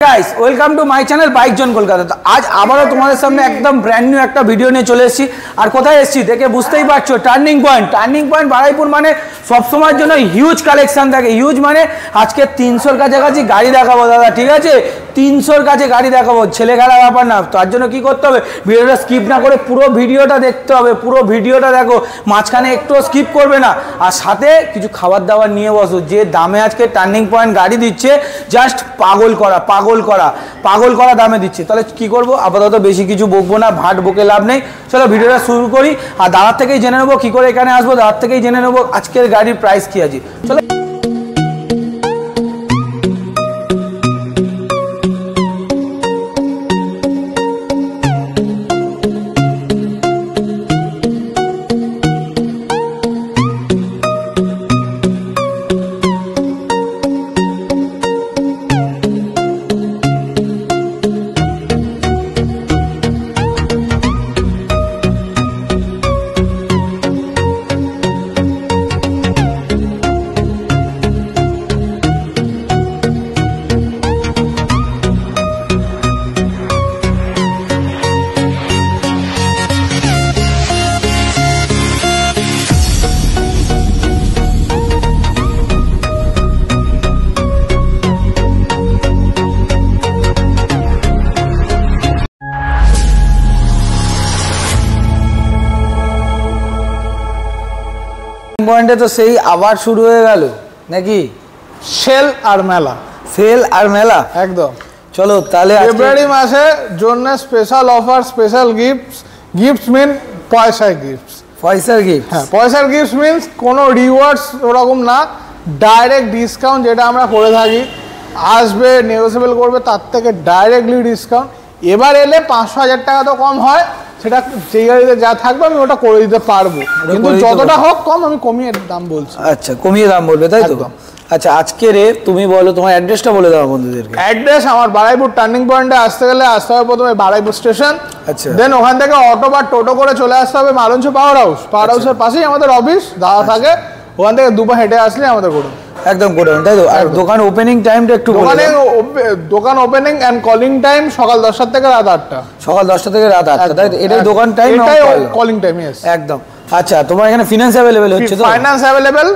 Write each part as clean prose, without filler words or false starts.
Guys welcome to my channel Bike Zone Kolkata. तो आज आबारो तुम्हारे सामने एकदम ब्रैंड न्यू एक भिडियो निये चले एसेछि और कोथाय एसेछि देखे बुझतेई पारछो टार्निंग पॉइंट बाराईपुर माने सब समय जोन्नो हिউজ कालेक्शन थाके हिউজ माने आजके 300 काछाकाछि गाड़ी देखाबो दादा ठीक आछे 300 काछे गाड़ी देखाबो छेले खेला ব্যাপার ना तार जोन्नो कि करते होबे भिडियोटा स्किप ना करे पुरो भिडियोटा देखते होबे पुरो भिडियोटा देखो माझखाने एकटुও स्किप करबे ना और साथे किछु खाবার दाবার निये बसो जे दामे आजके टार्निंग पॉइंट गाड़ी दिच्छे जस्ट पागल करा दामे दिच्छे ताहले कि करबो आपातत बेशी किछु बकबो ना भाट बके लाभ नेই चलो भिडियोटा शुरू करी और दादार थेकेই জেনে নেব कि करे एखाने आसबो दादार थेकेই জেনে নেব आजकेर गाड़िर प्राइस कि आछे चलो पॉइंटे तो सही आबार शुरू हो गेल नाकि सेल और मेला एकदम चलो ताहले फेब्रुआरी मासे जोन्नो स्पेशल ऑफार स्पेशल गिफ्ट्स मीन पैसा गिफ्ट हाँ पैसा गिफ्ट्स मीन्स कोनो रिवार्ड्स ओरकम ना डायरेक्ट डिसकाउंट जेटा आमरा करे थाकि आसबे नेगोशिएबल करबे तार थेके डायरेक्टली डिसकाउंट एबार एले 500,000 टाका तो कम হয় সেটা যেই গাড়িতে যা থাকবে আমি ওটা করে দিতে পারবো কিন্তু যতটা হোক কম আমি কমিয়ে দাম বলছি আচ্ছা কমিয়ে দাম বলবে তাই তো আচ্ছা আজকে রে তুমি বলো তোমার অ্যাড্রেসটা বলে দাও বন্ধুদেরকে অ্যাড্রেস আমার বারাইপুর টার্নিং পয়েন্টে আসতে গেলে আসতে হবে প্রথমে বারাইপুর স্টেশন আচ্ছা দেন ওখান থেকে অটো বা টোটো করে চলে আসতে হবে মালঞ্চ পাওয়ার হাউসের পাশেই আমাদের অফিস দাদা থাকে ওখান থেকে দুপা হেঁটে আসলে আমাদের গোডাউন একদম গোডাউন তাই তো আর দোকান ওপেনিং টাইমটা একটু বলে দোকান ওপেনিং এন্ড কলিং টাইম সকাল 10টা থেকে রাত 8টা সকাল 10টা থেকে রাত 8টা তাই এটাই দোকান টাইম এটাই কলিং টাইম यस একদম আচ্ছা তোমার এখানে ফাইন্যান্স अवेलेबल হচ্ছে তো finance available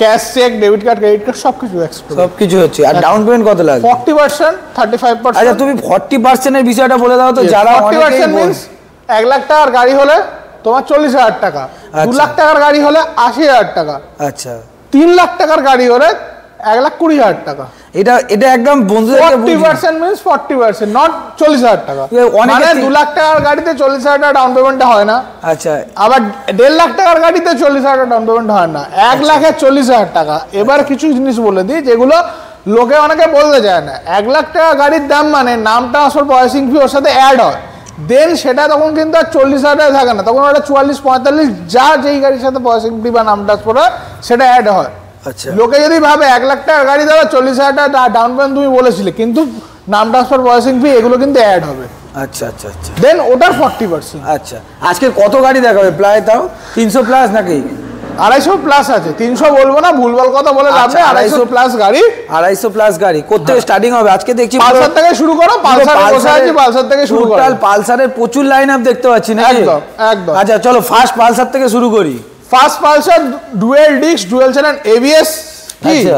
cash check debit card credit card সবকিছু হচ্ছে আর ডাউন পেমেন্ট কত লাগে 40% 35%। আচ্ছা তুমি 40% এর বিষয়টা বলে দাও তো যারা 40% মিন্স 1 লাখ টাকার গাড়ি হলে তোমার 40,000 টাকা 2 লাখ টাকার গাড়ি হলে 80,000 টাকা আচ্ছা 3 লাখ টাকার গাড়ি হলে 1,20,000 টাকা এটা একদম বন্ধুদেরকে 40% মিন্স 40% নট 40,000 টাকা মানে 2 লাখ টাকার গাড়িতে 40,000 টাকা ডাউন পেমেন্ট হয় না আচ্ছা আবার 1.5 লাখ টাকার গাড়িতে 40,000 টাকা ডাউন পেমেন্ট হয় না 1 লাখে 40,000 টাকা এবার কিছু জিনিস বলে দিই যেগুলো লোকে অনেকে বলতে যায় না 1 লাখ টাকা গাড়ির দাম মানে নাম ট্রান্সফার প্রসেসিং ফি ওর সাথে অ্যাড হয় দেন সেটা তখন কিন্তু আর 40,000 টাকা থাকে না তখন ওটা 44-45 যা যেই গাড়ির সাথে প্রসেসিং ফি বা নাম ট্রান্সফার হয় সেটা অ্যাড হয় আচ্ছা লোকে যদি ভাবে 1 লাখ টাকার গাড়ি দাও 40,000 টাকা ডাউন পেমেন্ট তুমি বলেছিলে কিন্তু নাম ট্রান্সফার প্রসেসিং ফি এগুলো কিন্তু অ্যাড হবে আচ্ছা আচ্ছা আচ্ছা দেন ওটার 40%। আচ্ছা আজকে কত গাড়ি দেখাবে প্রায় তাও 300 প্লাস নাকি 250 প্লাস আছে 300 বলবো না ভুলভাল কথা বলে লাভ নেই 250 প্লাস গাড়ি 250 প্লাস গাড়ি করতে স্টার্টিং হবে আজকে দেখছি পালসার থেকে শুরু করো পালসারে বসে আছি পালসার থেকে শুরু করো টোটাল পালসারের প্রচুর লাইন আপ দেখতে পাচ্ছি না একদম আচ্ছা চলো ফার্স্ট পালসার থেকে শুরু করি first Pulsar dual disc dual channel ABS আচ্ছা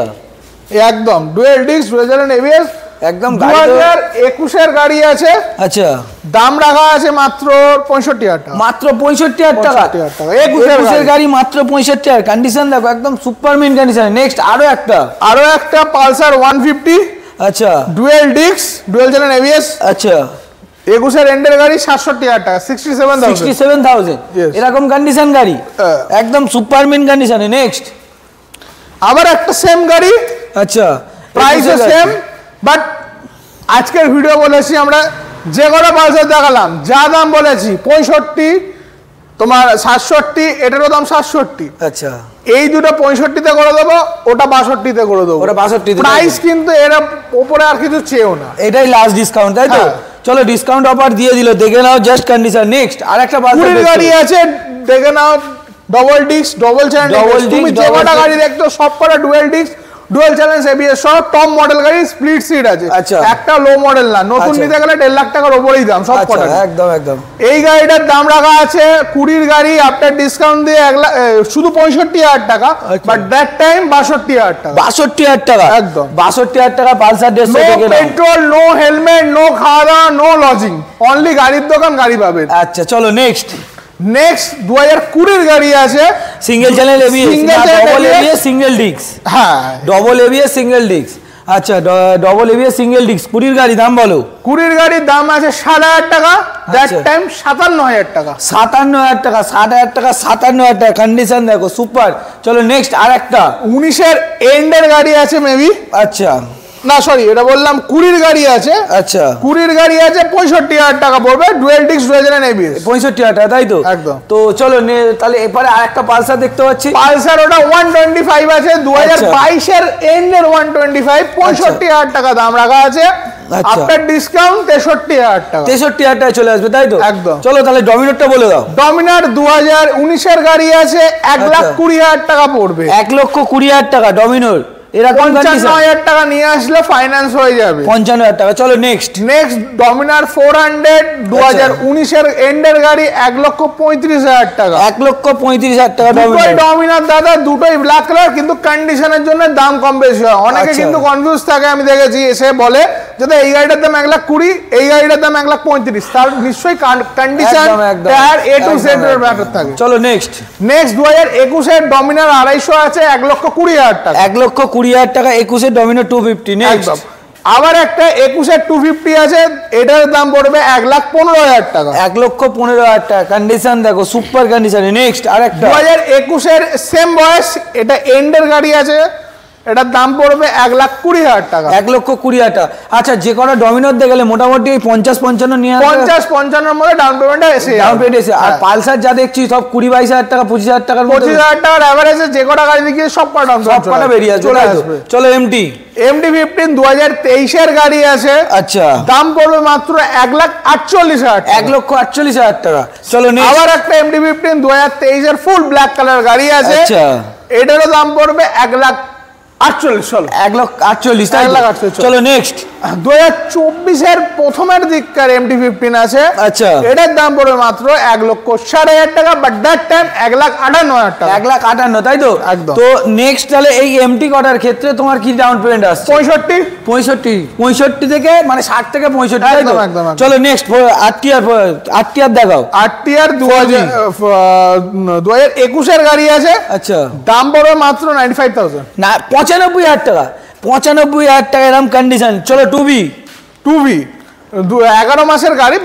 একদম dual disc dual channel ABS একদম 2021 এর গাড়ি আছে আচ্ছা দাম রাখা আছে মাত্র 65,000 টাকা মাত্র 65,000 টাকা 21 এর গাড়ি মাত্র 65,000 কন্ডিশন দেখো একদম সুপার মিন কন্ডিশন নেক্সট আরো একটা পালসার 150 আচ্ছা dual disc dual channel ABS আচ্ছা 21 এর এন্ডের গাড়ি 67,000 টাকা 67,000 এরকম কন্ডিশন গাড়ি একদম সুপার মিন কন্ডিশনে নেক্সট আবার একটা সেম গাড়ি আচ্ছা প্রাইস সেম বাট আজকের ভিডিও বলেছি আমরা যে কোনো পালসার দেখালাম যা দাম বলেছি 65 তোমার 67 এটারও দাম 67 আচ্ছা এই দুটো 65 তে করে দেবো ওটা 62 তে করে দেবো ওটা 62 তে প্রাইস কিন্তু এর উপরে আর কিছু চেয়েও না এটাই লাস্ট ডিসকাউন্ট তাই তো চলো ডিসকাউন্ট অফার দিয়ে দিল দেখে নাও জাস্ট কন্ডিশন নেক্সট আরেকটা পালসার গাড়ি আছে দেখে নাও ডবল ডিস্ক ডবল চ্যানেল তুমি যে কটা গাড়ি দেখছো সব কটা dual disk dual channel ABS সহ টপ মডেল গাড়ি, স্প্লিট সিট আছে, একটা লো মডেল না, নতুন নিতে গেলে 1.5 লাখ টাকার উপরেই দাম সব কটা। একদম একদম। এই গাড়িটার দাম রাখা আছে 20 গাড়ি আফটার ডিসকাউন্ট দিয়ে 1 লাখ শুধু 65,000 টাকা, বাট দ্যাট টাইম 62,000 টাকা। 62,000 টাকা একদম, 62,000 টাকা পালসার 150 থেকে। পেট্রোল, নো হেলমেট, নো খাওয়া দাওয়া, নো লজিং, অনলি গাড়ির দোকান, গাড়ি পাবেন। আচ্ছা চলো নেক্সট। 2020 গাড়ি আছে single channel ABS, double ABS single disc. হ্যাঁ ডবল এবিএস সিঙ্গেল ডিস্ক। আচ্ছা ডবল এবিএস সিঙ্গেল ডিস্ক 20 গাড়ি দাম বলো। 20 গাড়ির দাম আছে 7,000 টাকা, দ্যাট টাইম 57,000 টাকা। 57,000 টাকা, 60,000 টাকা, 57,000 টাকা, কন্ডিশন দেখো সুপার। চলো নেক্সট আরেকটা 19 এন্ডের গাড়ি আছে মেবি। আচ্ছা না সরি, এটা বললাম 20 গাড়ি আছে। আচ্ছা 20 গাড়ি আছে 65,000 টাকা পড়বে, ডুয়াল ডিস্ক ডুয়াল এবিএস 65,000 টাকা, তাই তো একদম। তো চলো তাহলে এবারে আরেকটা পালসার দেখতে পাচ্ছি। পালসার ওটা 125 আছে 2022 এর এন্ডের 125, 65,000 টাকা দাম রাখা আছে, আফটার ডিসকাউন্ট 63,000 টাকা। 63,000 টাকা চলে আসবে, তাই তো একদম। চলো তাহলে ডমিনারটা বলে দাও। ডমিনার 2019 এর গাড়ি আছে 1,20,000 টাকা পড়বে। 1,20,000 টাকা ডমিনার, এরকম 55,000 টাকা নিয়ে আসলে ফাইন্যান্স হয়ে যাবে। 55,000 টাকা। চলো নেক্সট ডমিনার 400 2019 এর এন্ডের গাড়ি 1,35,000 টাকা। 1,35,000 টাকা ডমিনার দাদা, দুটোই ব্ল্যাক কালার, কিন্তু কন্ডিশনের জন্য দাম কম বেশি হয়। অনেকে কিন্তু কনফিউজ থাকে, আমি দেখেছি এসে বলে যে এই গাড়িটার দাম 1,20,000, এই গাড়িটার দাম 1,35,000, তার নিশ্চয়ই condition tyre A to Z এর ম্যাটার থাকে। চলো নেক্সট 2021 এর ডমিনার 250 আছে 1,20,000 টাকা। 1,20,000 টাকা 21 এর ডমিনার 250। নেক্সট আবার একটা 21 এর 250 আছে, এটার দাম পড়বে 1,15,000 টাকা। 1,15,000 টাকা, কন্ডিশন দেখো সুপার কন্ডিশনে। নেক্সট আরেকটা 2021 এর সেম বয়স, এটা এন্ডের গাড়ি আছে, এটার দাম পড়বে 1,20,000 টাকা। 1,20,000 টাকা। আচ্ছা যে কোনো ডমিনোর দিয়ে গেলে মোটামুটি 50-55 নিয়ে 50-55 মধ্যে ডাউন পেমেন্ট এসে আর পালসার যা দেখছি সব 20-22,000 টাকা 25,000 টাকার 25,000 টাকার এভারেজে যে কোনো গাড়ি দেখি সব কটা বেরিয়ে চলে আসবে। চলো এমটি 15 2023 এর গাড়ি আছে। আচ্ছা দাম পড়বে মাত্র 1,48,000 টাকা। 1,48,000 টাকা। চলো আবার একটা MT 15 2023 এর ফুল ব্ল্যাক কালার গাড়ি আছে। আচ্ছা এটারও দাম পড়বে 1,48,000। 1,48,000। চলো নেক্সট 2024 এর প্রথমের দিককার MT 15 আছে। আচ্ছা এটার দাম পড়বে মাত্র 1,60,000 টাকা, বাট দ্যাট টাইম 1,58,000 টাকা। 1,58,000, তাই তো একদম। তো নেক্সট তাহলে এই এমটি কটার ক্ষেত্রে তোমার কি ডাউন পেমেন্ট আসছে? 65 থেকে মানে 60 থেকে 65, তাই তো একদম। চলো নেক্সট আরটিআর দেখাও। আরটিআর 2021 এর গাড়ি আছে। আচ্ছা দাম পড়বে মাত্র 95,000 না 95,000 টাকা। 95,000 টাকা এরকম কন্ডিশন। চলো টুবি 11 মাসের গাড়ি,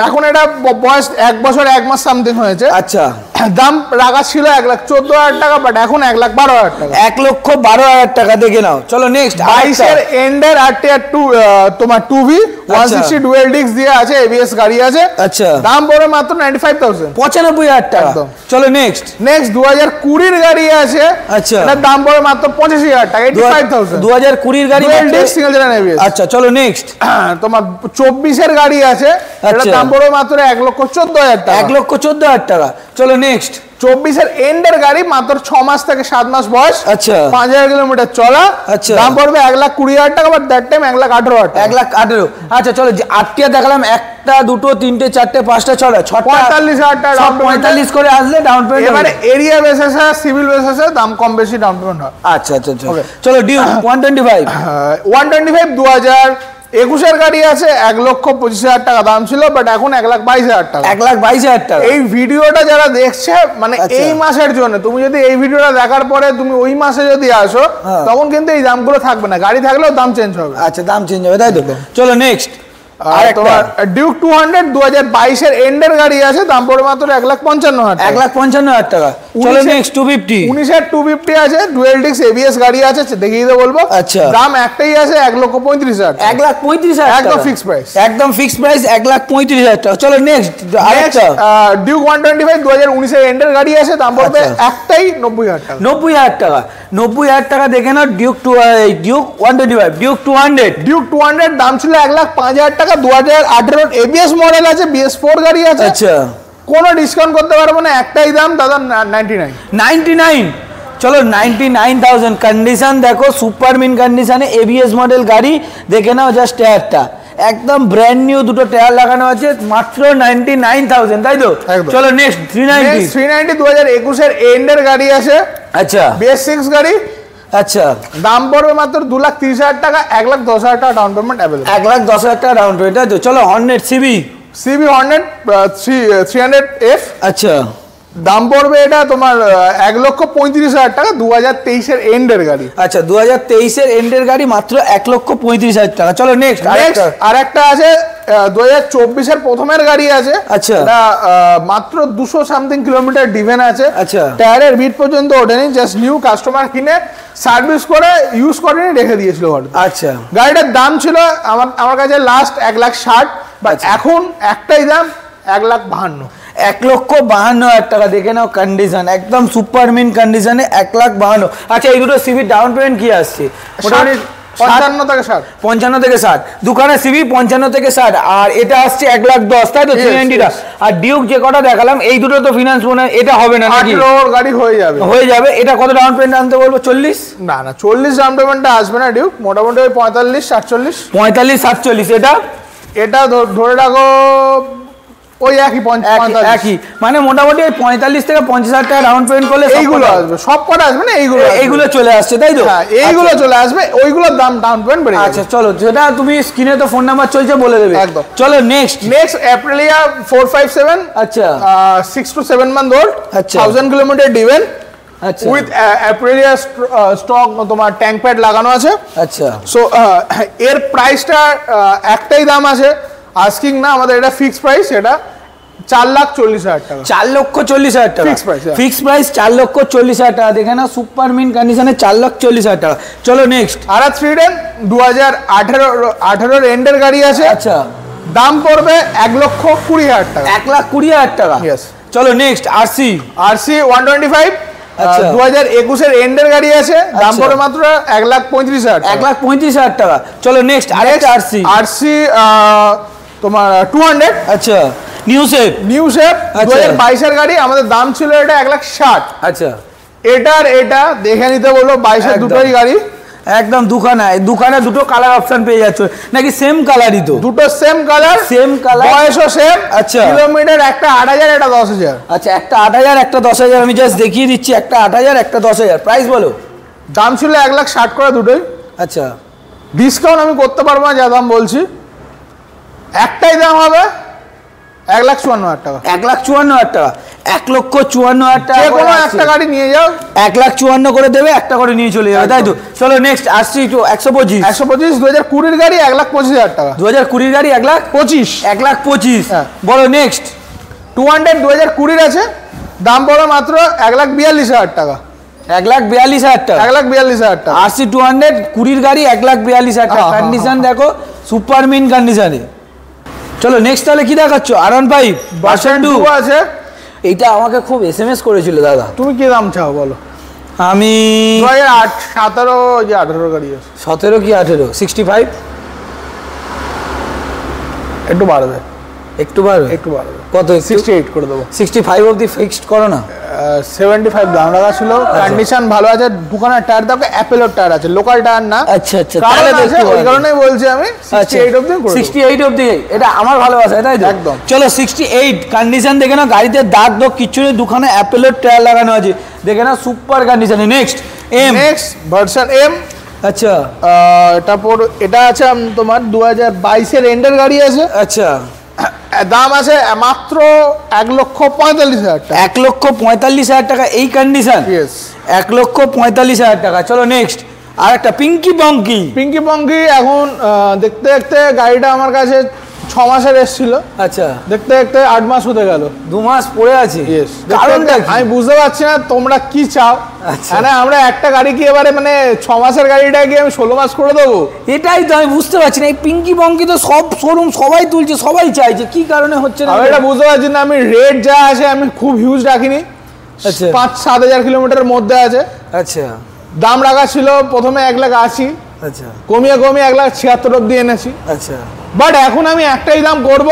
এখন এটা বয়স 1 বছর 1 মাস সামথিং হয়েছে। আচ্ছা দাম রাখা ছিল 1,14,000 টাকা, বাট এখন 1,12,000 টাকা। 1,12,000 টাকা দেখে নাও। চলো নেক্সট 22 এর এন্ডের আরটিআর তোমার 2V 160 ডুয়াল ডিস্ক দিয়ে আছে, এবিএস গাড়ি আছে। আচ্ছা দাম পড়বে মাত্র 95,000। 95,000 টাকা। চলো নেক্সট 2020 এর গাড়ি আছে। আচ্ছা এটার দাম পড়বে মাত্র 85,000 টাকা, 85,000। 2020 এর গাড়ি dual disc single channel ABS. আচ্ছা চলো নেক্সট তোমার 24 এর গাড়ি আছে। এটার দাম পড়বে মাত্র 1,14,000 টাকা। 1,14,000 টাকা। চলো নেক্সট 24 এর এন্ডের গাড়ি, মাত্র 6 মাস থেকে 7 মাস বয়স। আচ্ছা 5,000 কিলোমিটার চলা। আচ্ছা দাম পড়বে 1,20,000 টাকা, বাট দ্যাট টাইম 1,18,000 টাকা। 1,18,000। আচ্ছা চলো আটটিয়া দেখালাম, 1টা 2টো 3টে 4টে 5টা 6টা 45,000 টাকা 45 করে আসলে ডাউন পেমেন্ট। এবারে এরিয়া বেসিসে সিভিল বেসিসে দাম কম বেশি ডাউন পেমেন্ট হয়। আচ্ছা চলো ডিউ 125 2021 এর গাড়ি আছে। 1,25,000 টাকা দাম ছিল, বাট এখন 1,22,000 টাকা। 1,22,000 টাকা। এই ভিডিওটা যারা দেখছে মানে এই মাসের জন্য, তুমি যদি এই ভিডিওটা দেখার পরে তুমি ওই মাসে যদি আসো, তখন কিন্তু এই দামগুলো থাকবে না, গাড়ি থাকলেও দাম চেঞ্জ হবে। আচ্ছা দাম চেঞ্জ হবে, তাই তো। চলো নেক্সট তোমার ডিউক 200 2022 এর এন্ডের গাড়ি আছে। দাম পড়বে মাত্র 1,55,000 টাকা। 1,55,000 টাকা। চলো নেক্সট 250 19 এর 250 আছে, ডুয়াল ডিস্ক এবিএস গাড়ি আছে, দেখিয়ে দিতে বলবো। আচ্ছা দাম একটাই আছে 1,35,000। 1,35,000 একদম ফিক্সড প্রাইস। একদম ফিক্সড প্রাইস 1,35,000 টাকা। চলো নেক্সট আরেকটা ডিউক 125 2019 এর এন্ডের গাড়ি আছে। দাম পড়বে একটাই 90,000 টাকা। 90,000 টাকা। 90,000 টাকা দেখে নাও। ডিউক 125 ডিউক 200 দাম ছিল 1,05,000 টাকা। 2018 এবিএস মডেল আছে, BS4 গাড়ি আছে। আচ্ছা কোনো ডিসকাউন্ট করতে পারবো না, একটাই দাম দাদা 99। চলো 99,000 কন্ডিশন দেখো, সুপার মিন কন্ডিশনে এবিএস মডেল গাড়ি, দেখে নাও জাস্ট টায়ারটা একদম ব্র্যান্ড নিউ, দুটো টায়ার লাগানো আছে, মাত্র 99,000, তাই তো? চলো নেক্সট 390 2021 এর এন্ডের গাড়ি আছে। আচ্ছা BS6 গাড়ি। আচ্ছা দাম পড়বে মাত্র 2,30,000 টাকা, 1,10,000 টাকা ডাউন পেমেন্ট अवेलेबल। 1,10,000 টাকা ডাউন পেমেন্ট, তাই তো? চলো হর্নেট সিবি হর্নেট 300F। আচ্ছা দাম পড়বে এটা তোমার 1,35,000 টাকা, 2023 এর এন্ডের গাড়ি। আচ্ছা 2023 এর এন্ডের গাড়ি, মাত্র 1,35,000 টাকা। চলো নেক্সট আরেকটা আছে 2024 এর প্রথমের গাড়ি আছে। আচ্ছা এটা মাত্র 200 সামথিং কিলোমিটার ডিভেন আছে। আচ্ছা টায়ারের বিট পর্যন্ত ওঠেনি, জাস্ট নিউ কাস্টমার কিনে সার্ভিস করে ইউজ করে রেখে দিয়েছিল। আচ্ছা গাড়িটার দাম ছিল আমার কাছে লাস্ট 1,60,000, বাট এখন একটাই দাম 1,52,000। 1,52,000 টাকা, দেখে নাও কন্ডিশন একদম সুপার মিন কন্ডিশনে 1,52,000। আচ্ছা এই দুটো সিবি ডাউন পেমেন্ট কি আসছে? মোটামুটি 55 থেকে 60। 55 থেকে 60, দুখানে সিবি 55 থেকে 60, আর এটা আসছে 1,10,000, তাই তো? 390টা। আর ডিউক যে কটা দেখালাম এই দুটো তো ফিনান্স মনে এটা হবে না নাকি? গাড়ি হয়ে যাবে। এটা কত ডাউন পেমেন্ট আনতে বলবো? 40? না 40 ডাউন পেমেন্টটা আসবে না ডিউক, মোটামুটি ওই 45-47। 45-47। এটা ধরে রাখো ওই একই মানে মোটামুটি 45 থেকে 50,000 টাকা ডাউন পেমেন্ট করলে এইগুলো আসবে, সব কটা আসবে না, এইগুলো চলে আসছে, তাই তো? এইগুলো চলে আসবে, ওইগুলোর দাম ডাউন পেমেন্ট বেড়ে যাবে। আচ্ছা চলো, যেটা তুমি স্ক্রিনে তো ফোন নাম্বার চলছে বলে দেবে একদম। চলো নেক্সট অ্যাপ্রিলিয়া 457। আচ্ছা 6 to 7 month old, আচ্ছা 1000 কিলোমিটার ডিভেন, আচ্ছা উইথ অ্যাপ্রিলিয়া স্টক তোমার ট্যাঙ্ক প্যাড লাগানো আছে। আচ্ছা সো এর প্রাইসটা একটাই দাম আছে, আস্কিং না, আমাদের এটা ফিক্স প্রাইস, এটা 4,40,000 টাকা। 4,40,000 টাকা ফিক্স প্রাইস, 4,40,000 টাকা। দেখে না সুপার মিন কন্ডিশনে 4,40,000 টাকা। চলো নেক্সট RR310 2018 এন্ডের গাড়ি আছে। আচ্ছা দাম পড়বে 1,20,000 টাকা। 1,20,000 টাকা। চলো নেক্সট RC 125। 2021 এর এন্ডের গাড়ি আছে, দাম পড়বে মাত্র 1,35,000 টাকা। 1,35,000 টাকা। চলো নেক্সট আরেকটা RC তোমার 200। আচ্ছা নিউ শেপ 2022 এর গাড়ি, আমাদের দাম ছিল এটা 1,60,000। আচ্ছা এটা দেখে নিতে বলবো, 22 এর দুটোই গাড়ি একদম দুখানে দুটো কালার অপশন পেয়ে যাচ্ছে নাকি? সেম কালারই তো, দুটো সেম কালার, বয়সও সেম। আচ্ছা কিলোমিটার, একটা 8,000 একটা 10,000। আচ্ছা একটা 8,000 একটা 10,000, আমি জাস্ট দেখিয়ে দিচ্ছি, একটা 8,000 একটা 10,000। প্রাইস বলো। দাম ছিল 1,60,000 করে দুটোই। আচ্ছা ডিসকাউন্ট আমি করতে পারবো না, যা দাম বলছি, একটাই দাম হবে 1,54,000 টাকা। 1,54,000 টাকা। 1,54,000 টাকা। যে কোনো একটা গাড়ি নিয়ে যাও, 1,54,000 করে দেবে, একটা করে নিয়ে চলে যাবে, তাই তো? চলো নেক্সট RC 125। 2020 গাড়ি 1,25,000 টাকা। 2020 গাড়ি 1,25,000। 1,25,000 বলো নেক্সট 200 2020 আছে, দাম পড়ে মাত্র 1,42,000 টাকা। 1,42,000 টাকা। 1,42,000 টাকা। RC 200 20 গাড়ি 1,42,000 টাকা। কন্ডিশন দেখো সুপার মিন কন্ডিশনে। চলো নেক্সট তাহলে কি দেখাচ্ছ? R15 ভার্সন 2 আছে। এইটা আমাকে খুব SMS করেছিল দাদা। তুমি কি দাম চাও বলো? আমি 2017 গাড়ি আছে। 17 কি 18? 65 একটু বাড়বে, কত? 68 করে দেবো। 65 অবধি ফিক্সড করো না। 75 দাম রাখা ছিল, কন্ডিশন ভালো আছে, দোকানের টায়ার দেখো অ্যাপেলোর টায়ার আছে, লোকাল টায়ার না। আচ্ছা তাহলে ওই কারণেই বলছি আমি 68 অবধি করে দেব। 68 অবধি, এটা আমার ভালোবাসা, তাই তো? একদম। চলো 68 কন্ডিশন দেখে না, গাড়িতে দাগ দোগ কিচ্ছু নেই, দুখানে অ্যাপেলোর টায়ার লাগানো আছে, দেখে না সুপার কন্ডিশনে। Next version M। আচ্ছা এটা আছে তোমার 2022 এর এন্ডের গাড়ি আছে। আচ্ছা দাম আছে মাত্র 1,45,000 টাকা। 1,45,000 টাকা এই কন্ডিশন। 1,45,000 টাকা। চলো নেক্সট আরেকটা পিঙ্কি পঙ্কি। এখন দেখতে দেখতে গাড়িটা আমার কাছে 6 মাসের এসেছিল। আচ্ছা দেখতে দেখতে 8 মাস হতে গেল, 2 মাস পড়ে আছে। কারণটা আমি বুঝতে পারছি না তোমরা কি চাও। মানে আমরা একটা গাড়ি কি এবারে মানে 6 মাসের গাড়িটা কি আমি 16 মাস করে দেবো? এটাই তো আমি বুঝতে পারছি না। এই পিঙ্কি পঙ্কি তো সব শোরুম সবাই তুলছে, সবাই চাইছে, কি কারণে হচ্ছে না আমি এটা বুঝতে পারছি না। আমি রেট যা আছে আমি খুব হিউজ রাখিনি। আচ্ছা 5-7 হাজার কিলোমিটারের মধ্যে আছে। আচ্ছা দাম রাখা ছিল প্রথমে 1,80,000। আচ্ছা কমিয়ে 1,76,000 অব্দি এনেছি। আচ্ছা বাট এখন আমি একটাই দাম করব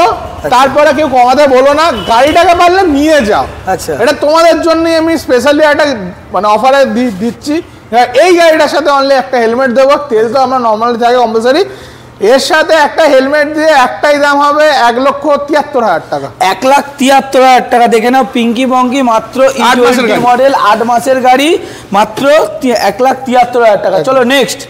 তারপরে কেউ কমাতে বলো না, গাড়িটাকে পারলে নিয়ে যাও। আচ্ছা, এটা তোমাদের জন্যই আমি স্পেশালি একটা মানে অফারে দিচ্ছি। এই গাড়িটার সাথে অনলি একটা হেলমেট দেবো, তেল তো আমরা নর্মালি থাকে কম্পালসারি, এর সাথে একটা হেলমেট দিয়ে একটাই দাম হবে 1,73,000 টাকা। 1,73,000 টাকা। দেখে নাও পিঙ্কি বঙ্কি, মাত্র মডেল 8 মাসের গাড়ি, মাত্র 1,73,000 টাকা। চলো নেক্সট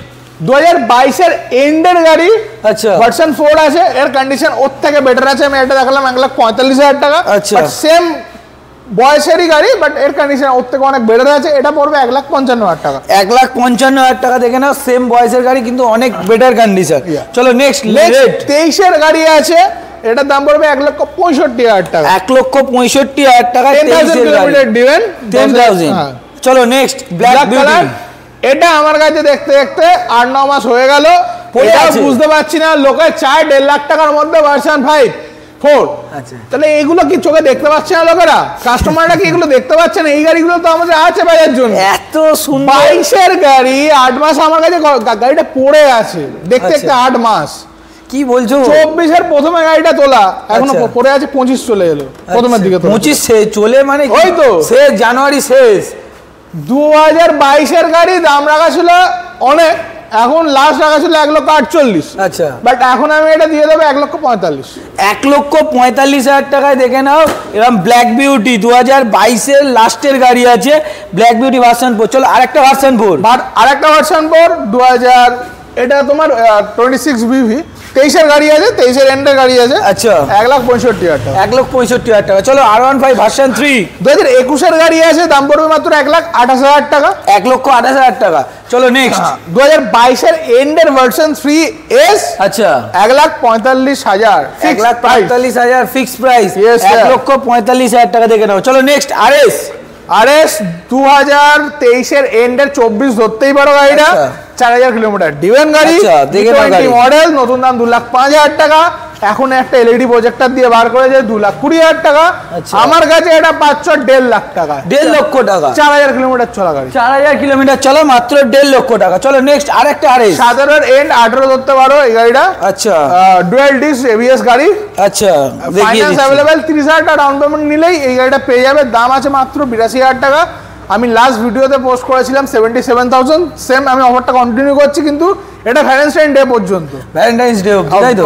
2022 এন্ডের গাড়ি। আচ্ছা, ভার্সন 4 আছে, এর কন্ডিশন ওর থেকে বেটার আছে। আমি এটা দেখালাম 1,45,000 টাকা। আচ্ছা, সেম বয়সেরই গাড়ি, বাট এর কন্ডিশন ওর থেকে অনেক বেটার আছে। এটা পড়বে 1,55,000 টাকা। 1,55,000 টাকা। দেখে নাও সেম বয়সের গাড়ি কিন্তু অনেক বেটার কন্ডিশন। চলো নেক্সট 23 গাড়ি আছে, এটার দাম পড়বে 1,65,000 টাকা। 1,65,000 টাকা। 10,000 কিলোমিটার ডিভেন, 10,000। চলো নেক্সট ব্ল্যাক কালার। এটা আমার কাছে দেখতে দেখতে 8-9 মাস হয়ে গেল, বুঝতে পারছি না। লোকে চায় 1.5 লাখ টাকার মধ্যে ভার্সন 5-4। আচ্ছা, তাহলে এগুলো কি চোখে দেখতে পাচ্ছে না লোকেরা? কাস্টমাররা কি এগুলো দেখতে পাচ্ছে না? এই গাড়িগুলো তো আমাদের আছে বাজার জন্য। এত সুন্দর 22 গাড়ি, 8 মাস আমার কাছে গাড়িটা পড়ে আছে, দেখতে দেখতে 8 মাস। কি বলছো? 24 প্রথমে গাড়িটা তোলা, এখনো পড়ে আছে। 25 চলে এলো, প্রথমের দিকে 25 চলে, মানে ওই তো শেষ জানুয়ারি শেষ। 2022 গাড়ি দাম রাখা ছিল অনেক, এখন লাস্ট রাখা ছিল 1,48,000। আচ্ছা, বাট এখন আমি এটা দিয়ে দেবো 1,45,000। 1,45,000 টাকায়। দেখে নাও এরকম ব্ল্যাক বিউটি 2022 লাস্টের গাড়ি আছে, ব্ল্যাক বিউটি ভার্সন 4। চলো আরেকটা ভার্সন 4, আরেকটা ভার্সন 4 2000, এটা তোমার 26 BV 23 গাড়ি আছে, 23 এন্ডের গাড়ি আছে। আচ্ছা, 1,65,000 টাকা। 1,65,000 টাকা। চলো R15 ভার্সন 3 2021 গাড়ি আছে, দাম পড়বে মাত্র 1,28,000 টাকা। 1,28,000 টাকা। চলো নেক্সট 2022 এন্ডের ভার্সন 3S। আচ্ছা, 1,45,000 1,45,000 ফিক্সড প্রাইস। 1,45,000 টাকা। দেখে নাও। চলো নেক্সট RS 2023 এন্ডের 24 ধরতেই পারো গাড়িটা। 4,000 কিলোমিটার ডিভেন গাড়ি, 20 মডেল, নতুন দাম 2,05,000 টাকা। এখন একটা এলইডি প্রজেক্টর দিয়ে বার করেছে 2,20,000 টাকা। আমার কাছে এটা পাচ্ছ 1.5 লাখ টাকা। 1.5 লক্ষ টাকা। 4,000 কিলোমিটার চলা গাড়ি, 4,000 কিলোমিটার চলো, মাত্র 1.5 লক্ষ টাকা। চলো নেক্সট আরেকটা RS 17 এন্ড 18 ধরতে পারো এই গাড়িটা। আচ্ছা, ডুয়াল ডিস্ক ABS গাড়ি। আচ্ছা, ফাইন্যান্স अवेलेबल, 30,000 টাকা ডাউন পেমেন্ট নিলেই এই গাড়িটা পেয়ে যাবে। দাম আছে মাত্র 82,000 টাকা। আমি লাস্ট ভিডিওতে পোস্ট করেছিলাম 77,000। সেম আমি অফারটা কন্টিনিউ করছি, কিন্তু এটা ভ্যালেন্টাইন ডে পর্যন্ত, ভ্যালেন্টাইন্স ডে অবধি, তাই তো?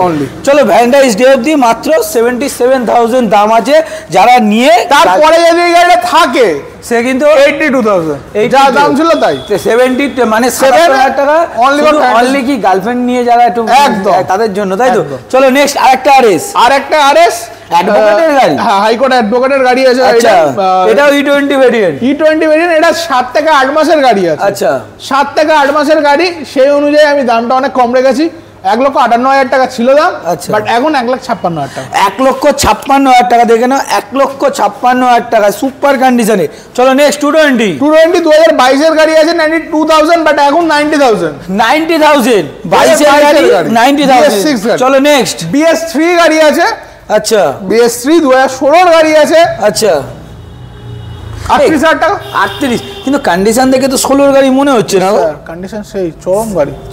চলো ভ্যালেন্টাইন্স ডে অবধি মাত্র 77,000 দাম আছে। যারা নিয়ে তারপরে যদি এই গাড়িটা থাকে সে কিন্তু 82,000 যা দাম ছিল তাই 70 মানে 7,000 টাকা অনলি কি গার্লফ্রেন্ড নিয়ে যারা একটু তাদের জন্য, তাই তো? চলো নেক্সট আরেকটা RS অ্যাডভোকেটের গাড়ি। হ্যাঁ, হাইকোর্ট অ্যাডভোকেটের গাড়ি আছে। আচ্ছা, এটাও E20 ভেরিয়েন্ট। E20 ভেরিয়েন্ট, এটা 7 থেকে 8 মাসের গাড়ি আছে। আচ্ছা, 7 থেকে 8 মাসের গাড়ি, সেই অনুযায়ী আমি দামটা অনেক কম রেখেছি। 1,58,000 টাকা ছিল দাম, বাট এখন 1,56,000 টাকা। 1,56,000 টাকা। দেখে নাও 1,56,000 টাকা সুপার কন্ডিশনে। চলো নেক্সট 220 2022 গাড়ি আছে 92,000, বাট এখন 90,000। 90,000 22 গাড়ি 90,000। চলো নেক্সট BS3 গাড়ি আছে। আচ্ছা, BS3 2016 গাড়ি আছে। আচ্ছা, 38,000 টাকা। 38, কিন্তু কন্ডিশন দেখে তো 16 গাড়ি মনে হচ্ছে না। কন্ডিশন সেই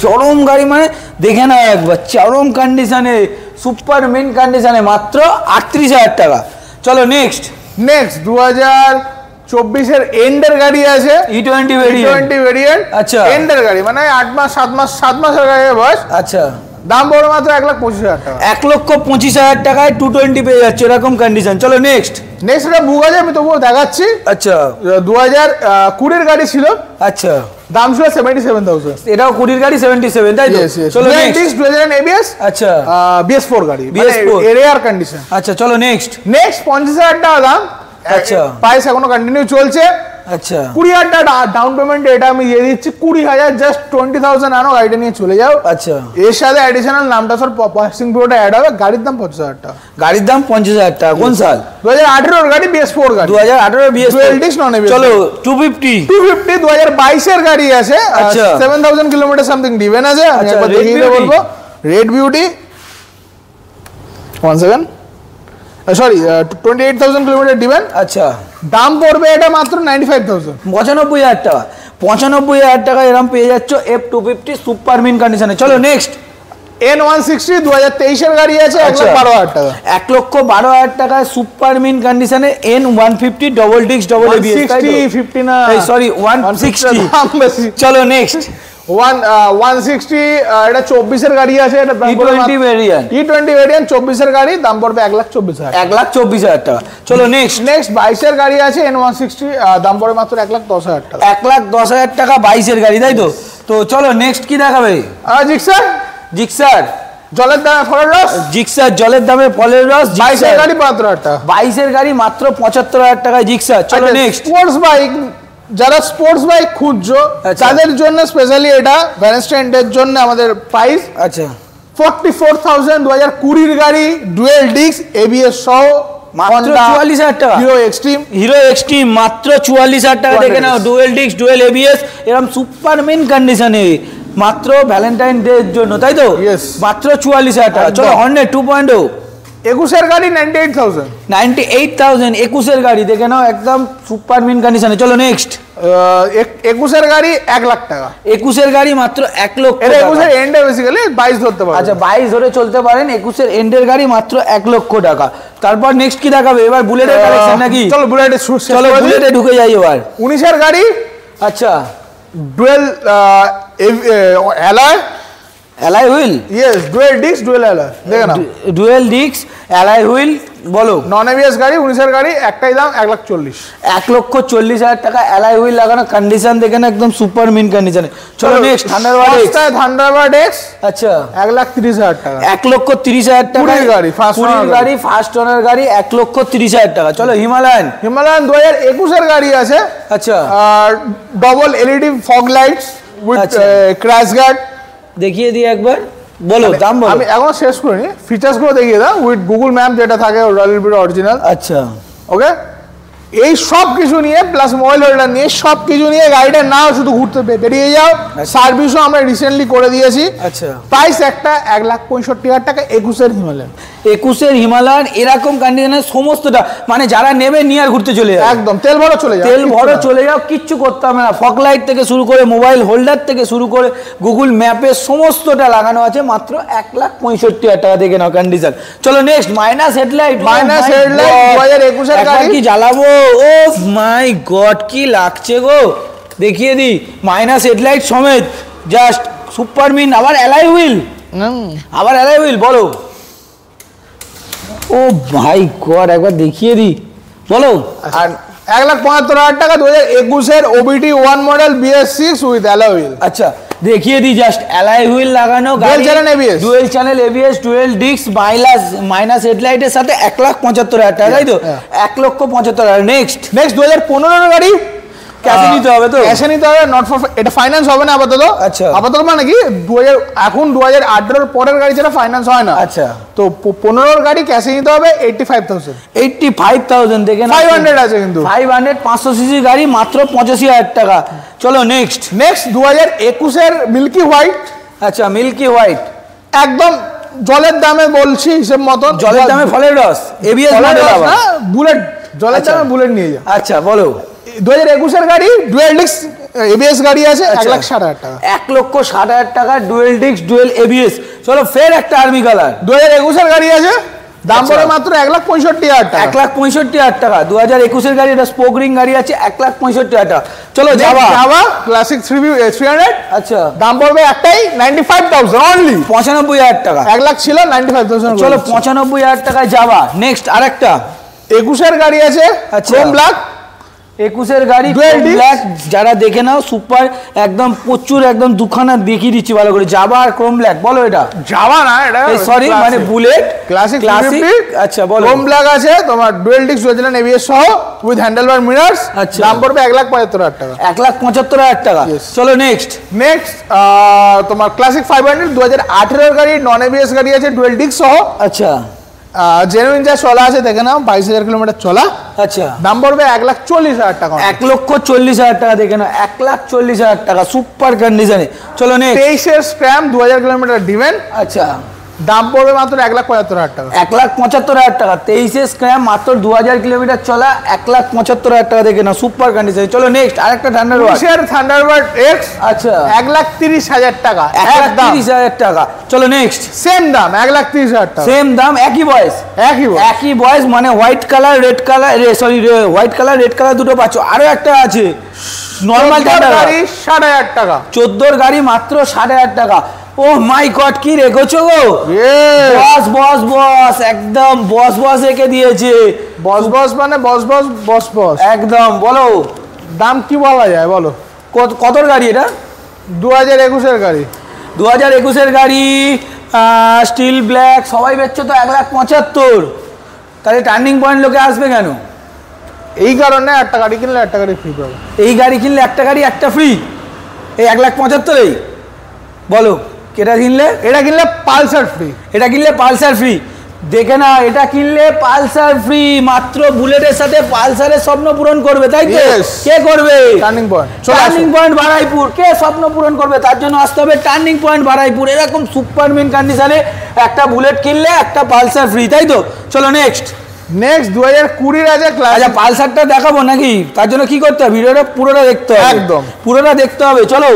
চরম গাড়ি মানে দেখে নাও একবার, চরম কন্ডিশনে, সুপার মেন কন্ডিশনে, মাত্র 38,000 টাকা। চলো নেক্সট 2024 এন্ডের গাড়ি আছে, E20 ভেরিয়েন্ট। আচ্ছা, এন্ডের গাড়ি মানে 8 মাস 7 মাসের গাড়ি বয়স। আচ্ছা, দাম পড়বে মাত্র 1,25,000 টাকা। 1,25,000 টাকায় 220 পেয়ে যাচ্ছে, এরকম কন্ডিশন। চলো নেক্সট এটা বুক আছে, আমি তবুও দেখাচ্ছি। আচ্ছা, 2020 গাড়ি ছিল। আচ্ছা, দাম ছিল 77,000। এটাও 20 গাড়ি 77, তাই তো? চলো নেক্সট 2000 ABS। আচ্ছা, BS4 গাড়ি, রেয়ার কন্ডিশন। আচ্ছা, চলো নেক্সট 50,000 টাকা দাম। আচ্ছা, প্রাইস এখনো কন্টিনিউ চলছে। আচ্ছা, 20,000 টাকা ডাউন পেমেন্ট, এটা আমি দিয়ে দিচ্ছি 20,000, জাস্ট 20,000 আনো, গাড়িটা নিয়ে চলে যাও। আচ্ছা, এর সাথে অ্যাডিশনাল নামটা সর প্রসেসিং ফিটা অ্যাড হবে। গাড়ির দাম 50,000 টাকা। গাড়ির দাম 50,000 টাকা। কোন সাল? 2018 গাড়ি, BS4 গাড়ি। 2018 BS4 নন ABS। চলো 250 2022 গাড়ি আছে। আচ্ছা, 7,000 কিলোমিটার সামথিং ডিভেন আছে। আমি একবার দেখিয়ে বলবো। Red beauty 1 second, sorry 28,000 kilometre driven. আচ্ছা, দাম পড়বে এটা মাত্র 95,000। 95,000 টাকা। 95,000 টাকা এরকম পেয়ে যাচ্ছ F250 সুপার মিন কন্ডিশনে। চলো নেক্সট N160 2023 এর গাড়ি আছে 1,12,000 টাকা। 1,12,000 টাকায় সুপার মিন কন্ডিশনে N150 double disc double ABS 50 না সরি 160 চলো নেক্সট 160 এটা 24 এর গাড়ি আছে, এটা দাম পড়বে E20 ভেরিয়েন্ট 24 এর গাড়ি, দাম পড়বে 1,24,000 1,24,000 টাকা। চলো নেক্সট 22 এর গাড়ি আছে N160, দাম পড়বে মাত্র 1,10,000 টাকা। 1,10,000 টাকা 22 এর গাড়ি, তাই তো? তো চলো নেক্সট কি দেখাবে? জিক্সার জলের দামে ফলের রস, জিক্সার জলের দামে ফলের রস 22 এর গাড়ি 75,000 টাকা। 22 এর গাড়ি মাত্র 75,000 টাকায় জিক্সার। চলো নেক্সট স্পোর্টস বাইক, যারা স্পোর্টস বাইক খুঁজছো তাদের জন্য স্পেশালি এটা ভ্যালেন্টাইনের জন্য আমাদের প্রাইস আচ্ছা 44,000 2020 এর গাড়ি, ডুয়েল ডিস্ক এবিএস সহ, মাত্র 44,000 টাকা। হিরো এক্সট্রিম মাত্র 44,000 টাকা দেখে নাও, ডুয়েল ডিস্ক ডুয়েল এবিএস এরকম সুপার মিন কন্ডিশনে মাত্র ভ্যালেন্টাইন ডে এর জন্য, তাই তো? মাত্র 44,000 টাকা। চলো হর্নেট 2.0 21 এর গাড়ি 98,000 21 এর গাড়ি দেখে নাও একদম সুপার মিন কন্ডিশনে। চলো নেক্সট 21 এর গাড়ি 1,00,000 টাকা। 21 এর গাড়ি মাত্র 1 লক্ষ টাকা। 21 এর এন্ডে বেসিক্যালি 22 ধরতে পারেন। আচ্ছা 22 ধরে চলতে পারেন। 21 এর এন্ডের গাড়ি মাত্র 1 লক্ষ টাকা। তারপর নেক্সট কি দেখাবে? এবার বুলেটের কালেকশন নাকি? চলো বুলেটে ঢুকে যাই এবার। 19 এর গাড়ি আচ্ছা dual alloy wheel, yes dual disc dual alloy, দেখে নাও ডুয়েল ডিস্ক অ্যালয় হুইল। বলো নন এবিএস গাড়ি 19 এর গাড়ি, একটাই দাম 1,40,000 1,40,000 টাকা অ্যালয় হুইল লাগানো, কন্ডিশন দেখে না একদম সুপার মিন কন্ডিশনে। চলো নেক্সট থান্ডারবার্ড এক্স। আচ্ছা 1,30,000 টাকা। 1,30,000 টাকা গাড়ি, ফার্স্ট ওনার গাড়ি 1,30,000 টাকা। চলো হিমালয়ান 2021 এর গাড়ি আছে। আচ্ছা আর double LED fog lights with crash guard. দেখিয়ে দিই একবার, বলো দাম বলো। আমি এখন শেষ করিনি, ফিচার্স গুলো দেখিয়ে দাও উইথ গুগল ম্যাপ যেটা থাকে অরিজিনাল। আচ্ছা ওকে, এই সব কিছু নিয়ে প্লাস মোবাইল হোল্ডার নিয়ে সব কিছু নিয়ে গাড়িটা নাও, শুধু ঘুরতে বেরিয়ে যাও। সার্ভিসও আমরা রিসেন্টলি করে দিয়েছি। আচ্ছা প্রাইস একটা 1,65,000 টাকা 21 এর হিমালয়ান। 21 এর হিমালয়ান এরকম কন্ডিশনের সমস্তটা, মানে যারা নেবে নিয়ে আর ঘুরতে চলে যাবে, একদম তেল ভরো চলে যাও, কিচ্ছু করতে হবে না। ফগ লাইট থেকে শুরু করে মোবাইল হোল্ডার থেকে শুরু করে গুগল ম্যাপে সমস্তটা লাগানো আছে মাত্র 1,65,000 টাকা থেকে নাও কন্ডিশন। চলো নেক্সট মাইনাস হেডলাইট 2021 এর গাড়ি। কি জ্বালাবো, ও মাই গড কি লাগছে গো, দেখিয়ে দিই মাইনাস হেডলাইট সমেত জাস্ট সুপার মিন। আবার অ্যালয় হুইল, বলো। ও ভাই গড একবার দেখিয়ে দিই, বলো। আর 1,75,000 টাকা 2021 এর OBD 1 model BS6 with alloy wheel. আচ্ছা দেখিয়ে দিই জাস্ট অ্যালয় হুইল লাগানো গাড়ি, dual channel ABS dual disc minus হেডলাইটের সাথে 1,75,000 টাকা, তাই তো? 1,75,000। নেক্সট 2015 এর গাড়ি, ক্যাশে নিতে হবে তো? ক্যাশে নিতে হবে, নট ফর, এটা ফাইন্যান্স হবে না আপাতত। আচ্ছা আপাতত মানে কি এখন 2018 এর পরের গাড়ি যেটা ফাইন্যান্স হয় না। আচ্ছা তো 15 এর গাড়ি ক্যাশে নিতে হবে 85,000 দেখেন 500 আছে কিন্তু 500 সিসি গাড়ি মাত্র 85,000 টাকা। চলো নেক্সট 2021 এর মিল্কি হোয়াইট। আচ্ছা মিল্কি হোয়াইট একদম জলের দামে বলছি হিসেব মতন, জলের দামে ফলের রস এবিএস মডেল না, বুলেট জলের দামে বুলেট নিয়ে যাও। আচ্ছা বলো 2021 এর গাড়ি ডুয়েল ডিস্ক এবিএস গাড়ি আছে 1,60,000 টাকা। 1,60,000 টাকা ডুয়েল ডিস্ক ডুয়েল এবিএস। চলো ফের একটা আর্মি কালার 2021 এর গাড়ি আছে, দাম পড়ে মাত্র 1,65,000 টাকা। 1,65,000 টাকা 2021 এর গাড়ি, এটা স্পোক রিং গাড়ি আছে 1,65,000 টাকা। চলো জাভা ক্লাসিক 300। আচ্ছা দাম পড়বে একটাই 95,000 অনলি, 95,000 টাকা। 1,00,000 ছিল 95,000। চলো 95,000 টাকায় যাবা। নেক্সট আরেকটা 21 এর গাড়ি আছে ক্রোম ব্ল্যাক, 21 এর গাড়ি ব্ল্যাক, যারা দেখে নাও সুপার একদম প্রচুর একদম দুখানা দেখিয়ে দিচ্ছি ভালো করে। জাভা আর ক্রোম ব্ল্যাক, বলো। এটা জাভা না, এটা সরি মানে বুলেট ক্লাসিক। আচ্ছা বলো। ক্রোম ব্ল্যাক আছে তোমার ডুয়েল ডিস্ক ওরিজিনাল এবিএস সহ উইথ হ্যান্ডেলবার মিররস। আচ্ছা দাম পড়বে 1,75,000 টাকা। 1,75,000 টাকা। চলো নেক্সট তোমার ক্লাসিক 500 2018 এর গাড়ি, নন এবিএস গাড়ি আছে ডুয়েল ডিস্ক সহ। আচ্ছা জেনুইন যা চলা আছে দেখে নাও, 22,000 কিলোমিটার চলা। আচ্ছা দাম পড়বে 1,40,000 টাকা। 1,40,000 টাকা দেখে নাও, 1,40,000 টাকা সুপার কন্ডিশনে। চলো নেক্সট 23 এর স্ক্র্যাম 2,000 কিলোমিটার ডিভেন। আচ্ছা দাম পড়বে মাত্র 1,75,000 টাকা। 1,75,000 টাকা। 23 স্ক্র্যাম, মাত্র 2000 কিলোমিটার চলা, 1,75,000 টাকা দেখে না, সুপার কন্ডিশন। চলো নেক্সট আরেকটা থান্ডারবার্ড এক্স। আচ্ছা, 1,30,000 টাকা। 1,30,000 টাকা। চলো নেক্সট। সেম দাম 1,30,000 টাকা। সেম দাম, একই বয়স, একই বয়স, মানে white colour red colour, sorry white colour red colour দুটো পাচ্ছ। আরো একটা আছে নরমাল গাড়ি 7,500 টাকা। 14 গাড়ি মাত্র 7,500 টাকা। ও মাই গড, কি রেখেছো গো? বস বস বস, একদম বস বস রেখে দিয়েছে। বস বস মানে বস বস বস বস একদম। বলো দাম কি বলা যায় বলো? কতর গাড়ি এটা? 2021 এর গাড়ি। 2021 এর গাড়ি, স্টিল ব্ল্যাক, সবাই বেচছো তো 1,75,000। তাহলে টার্নিং পয়েন্ট লোকে আসবে কেন? এই কারণে একটা গাড়ি কিনলে একটা গাড়ি ফ্রি পাবে। এই গাড়ি কিনলে একটা গাড়ি একটা ফ্রি, এই 1,75,000। বলো এটা কিনলে পালসার ফ্রি, এটা কিনলে পালসার ফ্রি। দেখে না, এটা কিনলে পালসার ফ্রি, মাত্র বুলেটের সাথে পালসারের স্বপ্ন পূরণ করবে, তাই তো? কে করবে? Turning point Baruipur. কে স্বপ্ন পূরণ করবে? তার জন্য আসতে হবে টার্নিং পয়েন্ট বারাইপুর। এরকম সুপারম্যান কন্ডিশনে একটা বুলেট কিনলে একটা পালসার ফ্রি, তাই তো? চলো নেক্সট 2020 আছে ক্লাস। আচ্ছা, পালসারটা দেখাবো নাকি? তার জন্য কি করতে হবে? ভিডিওটা পুরোটা দেখতে হবে, একদম পুরোটা দেখতে হবে। চলো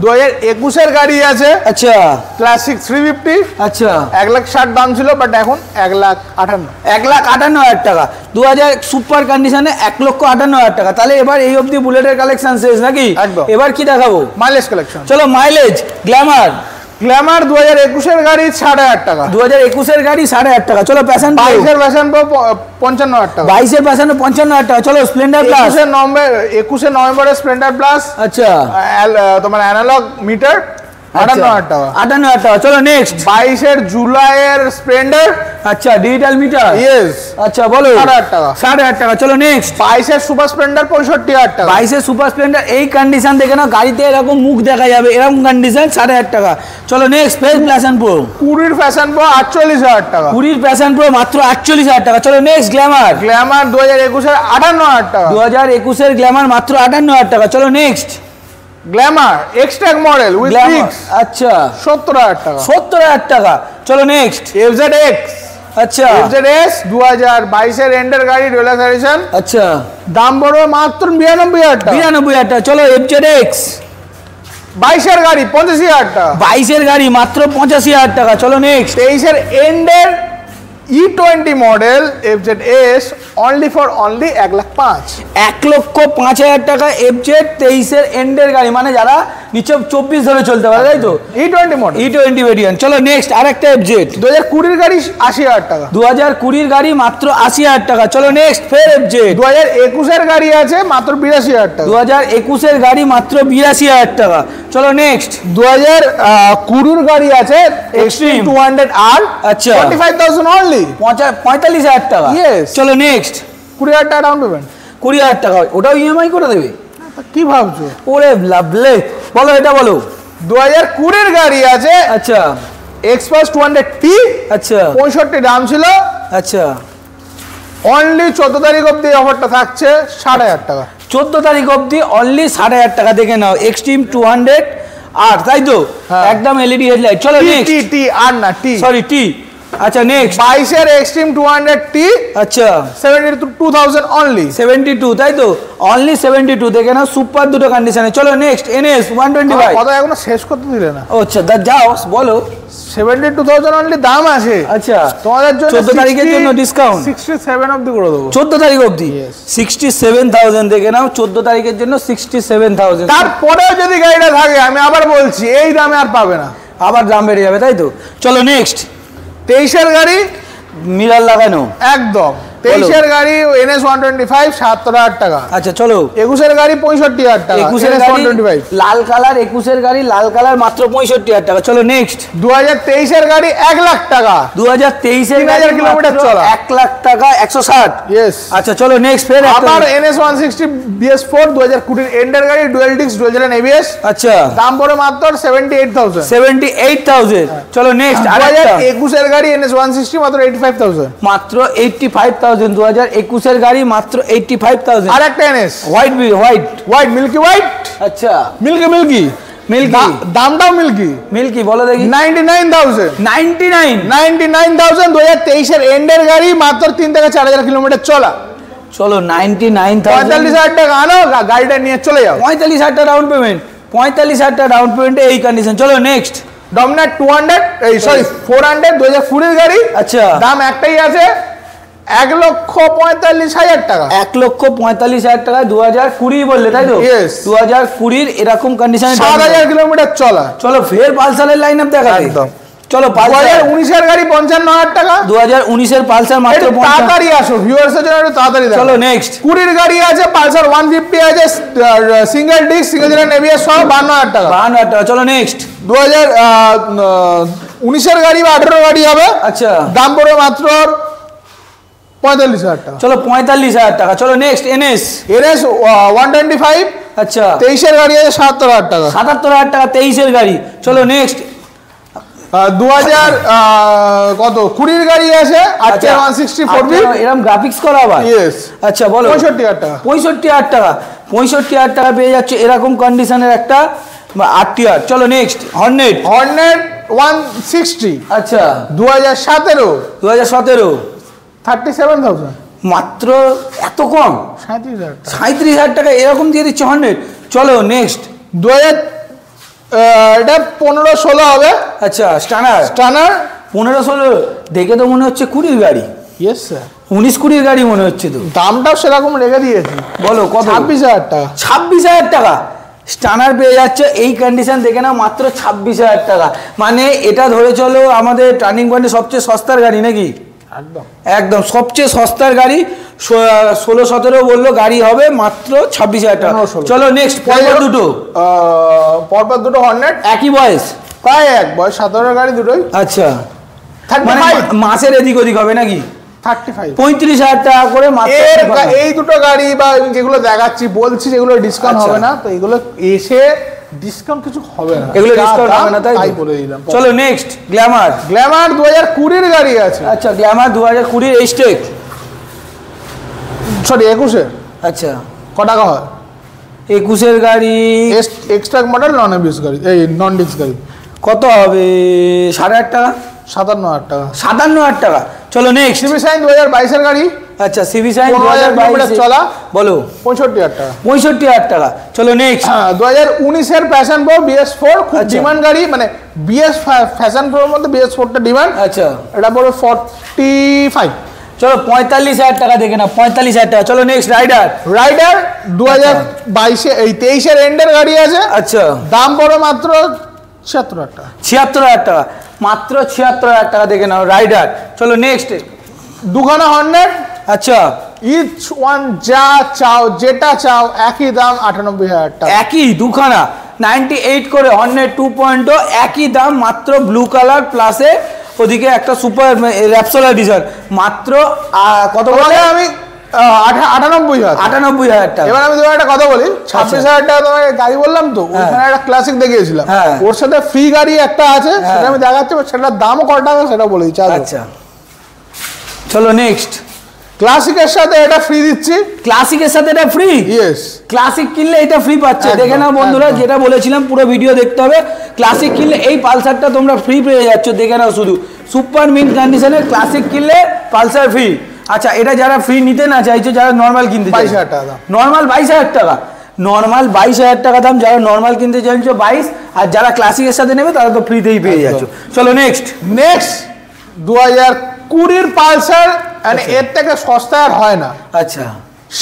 2021 এর গাড়ি আছে। আচ্ছা, ক্লাসিক 350। আচ্ছা, 1,60,000 দাম ছিল, বাট এখন 1,58,000। 1,58,000 টাকা। 2000 সুপার কন্ডিশনে 1,58,000 টাকা। তাহলে এবার এই অবধি বুলেটের কালেকশন শেষ নাকি? এবার কি দেখাবো? Mileage collection. চলো মাইলেজ। গ্ল্যামার 2021 এর গাড়ি 7,500 টাকা। 2021 এর গাড়ি 7,500 টাকা। চলো প্যাশন 22 এর প্যাশন 55,000 টাকা। 22 এর প্যাশন 55,000 টাকা। চলো স্প্লেন্ডার প্লাস 21 নভেম্বরে স্প্লেন্ডার প্লাস। আচ্ছা, তোমার অ্যানালগ মিটার 58,000 টাকা। 58,000 টাকা। চলো নেক্সট 22 এর জুলাইয়ের স্প্লেন্ডার। আচ্ছা, ডিজিটাল মিটার। ইয়েস। আচ্ছা বলো 7,500 টাকা। 7,500 টাকা। চলো নেক্সট 22 এর সুপার স্প্লেন্ডার 65,000 টাকা। 22 এর সুপার স্প্লেন্ডার, এই কন্ডিশন দেখে না, গাড়িতে এরকম মুখ দেখা যাবে, এরকম কন্ডিশন 7,500 টাকা। চলো next fashion pro. 20 fashion pro 48,000 টাকা। 20 ফ্যাশন প্রো মাত্র 48,000 টাকা। চলো নেক্সট গ্ল্যামার। 2021 এর 58,000 টাকা। 2021 এর গ্ল্যামার মাত্র 58,000 টাকা। চলো next Glamour Xtec model with fix. আচ্ছা, 70,000 টাকা। 70,000 টাকা। চলো নেক্সট FZX। আচ্ছা, FZS 2022 এর এন্ডের গাড়ি ডুয়াল এডিশন। আচ্ছা, দাম পড়বে মাত্র 92,000 টাকা। 92,000 টাকা। চলো FZX 22 এর গাড়ি 85,000 টাকা। 22 এর গাড়ি মাত্র 85,000 টাকা। চলো নেক্সট 23 এর এন্ডের E20 model FZS only for only 1,05,000। 1,05,000 টাকা। FZ 23 এর এন্ডের গাড়ি, মানে যারা নিচে 24 ধরে চলতে পারে, তাই তো? E20 model, E20 variant. চলো নেক্সট আরেকটা FZ 2020 এর গাড়ি 80,000 টাকা। 2020 এর গাড়ি মাত্র 80,000 টাকা। চলো নেক্সট ফের FZ 2021 এর গাড়ি আছে মাত্র 82,000 টাকা। 2021 এর গাড়ি মাত্র 82,000 টাকা। চলো নেক্সট 2020 এর গাড়ি আছে এক্সট্রিম 200R। আচ্ছা, 45,000 অনলি, 45,000 টাকা। চলো নেক্সট 20,000 টাকা ডাউন পেমেন্ট। 20,000 টাকা। ওটাও EMI করে দেবে? কি ভাবছো? ওরে লাভলে, বলো এটা বলো। 2020 এর গাড়ি আছে। আচ্ছা, এক্সপাস 200T। আচ্ছা, 65 দাম ছিল। আচ্ছা, অনলি 14 তারিখ অবধি অফারটা থাকছে 7,500 টাকা। 14 তারিখ অবধি অনলি 7,500 টাকা। দেখে নাও এক্সট্রিম 200R, তাই তো? একদম LED হেডলাইট। চলো নেক্সট টি আর না টি, সরি টি। আচ্ছা নেক্সট 22 এর এক্সট্রিম 200T। আচ্ছা, 72,000 অনলি। 72, তাই তো? অনলি 72। দেখে নাও সুপার দুটো কন্ডিশনে। চলো নেক্সট NS 125। কত এখনো শেষ করতে দিলে না? আচ্ছা যাও বলো। 72,000 অনলি দাম আছে। আচ্ছা, তোমাদের জন্য 14 তারিখের জন্য ডিসকাউন্ট 67 অবধি করে দেবো। 14 তারিখ অবধি 67,000। দেখে নাও 14 তারিখের জন্য 67,000। তারপরেও যদি গাড়িটা থাকে, আমি আবার বলছি, এই দামে আর পাবে না, আবার দাম বেড়ে যাবে, তাই তো? চলো নেক্সট 23 এর গাড়ি মিরার লাগানো, একদম 23 এর গাড়ি NS 125 70,000 টাকা। আচ্ছা চলো 21 এর গাড়ি 65,000 টাকা। 21 এর গাড়ি 125 লাল কালার, 21 এর গাড়ি লাল কালার মাত্র 65,000 টাকা। চলো নেক্সট 2023 এর গাড়ি 1 লাখ টাকা। 2023 এর গাড়ি 3000 কিলোমিটার চলা, 1 লাখ টাকা 160। यस। আচ্ছা চলো নেক্সট ফের আবার NS 160 BS4 2020 এর এন্ডার গাড়ি dual disk dual channel ABS। আচ্ছা দাম পড়ে মাত্র 78,000। 78,000। চলো নেক্সট আরেকটা 2021 এর গাড়ি NS 160 মাত্র 85,000। মাত্র 85,000। 2021 এর গাড়ি মাত্র 85,000। আরেকটা NS white white milky white. আচ্ছা মিল্কি মিল্কি দামটাও মিল্কি বলো দেখি 99,000 2023 এর এন্ডের গাড়ি মাত্র 3 থেকে 4000 কিলোমিটার চলা। চলো 99,000 45,000 টাকা আনো গাড়িটা নিয়ে চলে যাও। 45,000 টাকা ডাউন পেমেন্ট, 45,000 টাকা ডাউন পেমেন্টে এই কন্ডিশন। চলো নেক্সট ডমিনার 200 400 2020 এর গাড়ি। আচ্ছা দাম একটাই আছে 1,45,000 টাকা। 1,45,000 টাকা 2020 বললে তাই তো? 2020 এরকম কন্ডিশনে 7000 কিলোমিটার চলা। চলো ফের পালসারের লাইন আপ দেখা একদম। চলো 2019 এর গাড়ি 55,000 টাকা। 2019 এর পালসার মাত্র তাড়াতাড়ি আসো ভিউয়ার্স এর জন্য একটু তাড়াতাড়ি দেখো। চলো নেক্সট 20 এর গাড়ি আছে পালসার 150 আছে single disc single general ABS সহ 52,000 টাকা। 52,000 টাকা। চলো নেক্সট 2019 এর গাড়ি বা 18 গাড়ি হবে। আচ্ছা দাম পড়বে মাত্র 45,000 টাকা। চলো 45,000 টাকা। চলো নেক্সট এনএস 125। আচ্ছা 23 এর গাড়ি আছে 77,000 টাকা। 77,000 টাকা 23 এর গাড়ি। চলো নেক্সট 2000 কত 20 এর গাড়ি আছে 160 4B এরকম গ্রাফিক্স করা আবার। ইয়েস। আচ্ছা বলো 65,000 টাকা। 65,000 টাকা 65,000 টাকা পেয়ে যাচ্ছে এরকম কন্ডিশনের একটা আরটিআর। চলো নেক্সট হর্নেট 160। আচ্ছা 2017 37,000 মাত্র এত কম 37,000 টাকা এরকম দিয়ে দিচ্ছে হর্নেট। চলো নেক্সট 2000 এটা 15-16 হবে। আচ্ছা স্টানার 15-16 দেখে তো মনে হচ্ছে 20 গাড়ি। ইয়েস স্যার 19-20 গাড়ি মনে হচ্ছে তো। দামটাও সেরকম রেখে দিয়েছি। বলো কত? 26,000 টাকা। 26,000 টাকা স্টানার পেয়ে যাচ্ছে এই কন্ডিশন দেখে না মাত্র 26,000 টাকা। মানে এটা ধরে চলো আমাদের টার্নিং পয়েন্টে সবচেয়ে সস্তার গাড়ি নাকি? একদম একদম সবচেয়ে সস্তার গাড়ি। 16-17 বললো গাড়ি হবে মাত্র 26,000 টাকা। চলো নেক্সট পরপর দুটো হর্নেট একই বয়স প্রায় এক বয়স 17 গাড়ি দুটোই। আচ্ছা মানে মাসের এদিক ওদিক হবে নাকি? 35 35,000 টাকা করে মাত্র। এই দুটো গাড়ি বা যেগুলো দেখাচ্ছি বলছি যেগুলো ডিসকাউন্ট হবে না, তো এগুলো এসে ডিসকাউন্ট কিছু হবে না, এগুলো ডিসকাউন্ট হবে না তাই বলে দিলাম। চলো নেক্সট গ্ল্যামার 2020 এর গাড়ি আছে। আচ্ছা গ্ল্যামার 2020 এইচটেক সরি 21 আচ্ছা ক টাকা হয়? 21 এর গাড়ি এক্সট্রা মডেল নন এবিএস গাড়ি এই নন ডিস্ক গাড়ি কত হবে? 8,500 টাকা 57,000 টাকা 57,000 টাকা। চলো নেক্সট সিবি সাইন 2022 এর গাড়ি। আচ্ছা সিবি সাইন 2022 চলা বলো 65,000 টাকা 65,000 টাকা। চলো নেক্সট 2019 এর প্যাশন প্রো BS4 খুব ডিমান্ড গাড়ি, মানে BS ফ্যাশন প্রোর মধ্যে BS4 টা ডিমান্ড। আচ্ছা এটা পড়বে 45। চলো 45,000 টাকা দেখে না 45,000 টাকা। চলো নেক্সট রাইডার 2022 এই 23 এর এন্ডের গাড়ি আছে। আচ্ছা দাম পড়বে মাত্র 76,000 টাকা 76,000 টাকা মাত্র 76,000 টাকা দেখে নাও রাইডার। চলো নেক্সট দুখানা হর্নেট। আচ্ছা ইচ ওয়ান যা চাও যেটা চাও একই দাম 98,000 টাকা। একই দুখানা 98 করে হর্নেট 2.0 একই দাম মাত্র ব্লু কালার প্লাসে ওদিকে একটা সুপার র্যাপসোল এডিশন মাত্র কত বলে? আমি 98,000 টাকা। এবার আমি তোমার একটা কথা বলি 26,000 টাকা তোমাকে গাড়ি বললাম তো, ওখানে একটা ক্লাসিক দেখিয়েছিলাম, ওর সাথে ফ্রি গাড়ি একটা আছে সেটা আমি দেখাচ্ছি, সেটার দামও কত টাকা সেটা বলে দিচ্ছি। আচ্ছা চলো নেক্সট ক্লাসিকের সাথে এটা ফ্রি দিচ্ছি। ক্লাসিকের সাথে এটা ফ্রি? ইয়েস ক্লাসিক কিনলে এটা ফ্রি পাচ্ছে। দেখে নাও বন্ধুরা, যেটা বলেছিলাম পুরো ভিডিও দেখতে হবে। ক্লাসিক কিনলে এই পালসারটা তোমরা ফ্রি পেয়ে যাচ্ছ। দেখে নাও শুধু সুপার মিন্ট কন্ডিশনে ক্লাসিক কিনলে পালসার ফ্রি। আচ্ছা এটা যারা ফ্রি নিতে না চাইছো, যারা নর্মাল কিনতে 22,000 টাকা নর্মাল 22,000 টাকা নর্মাল 22,000 টাকা দাম। যারা নর্মাল কিনতে চাইছো 22, আর যারা ক্লাসিকের সাথে নেবে তারা তো ফ্রিতেই পেয়ে যাচ্ছ। চলো নেক্সট 2020 পালসার, মানে এর থেকে সস্তা আর হয় না। আচ্ছা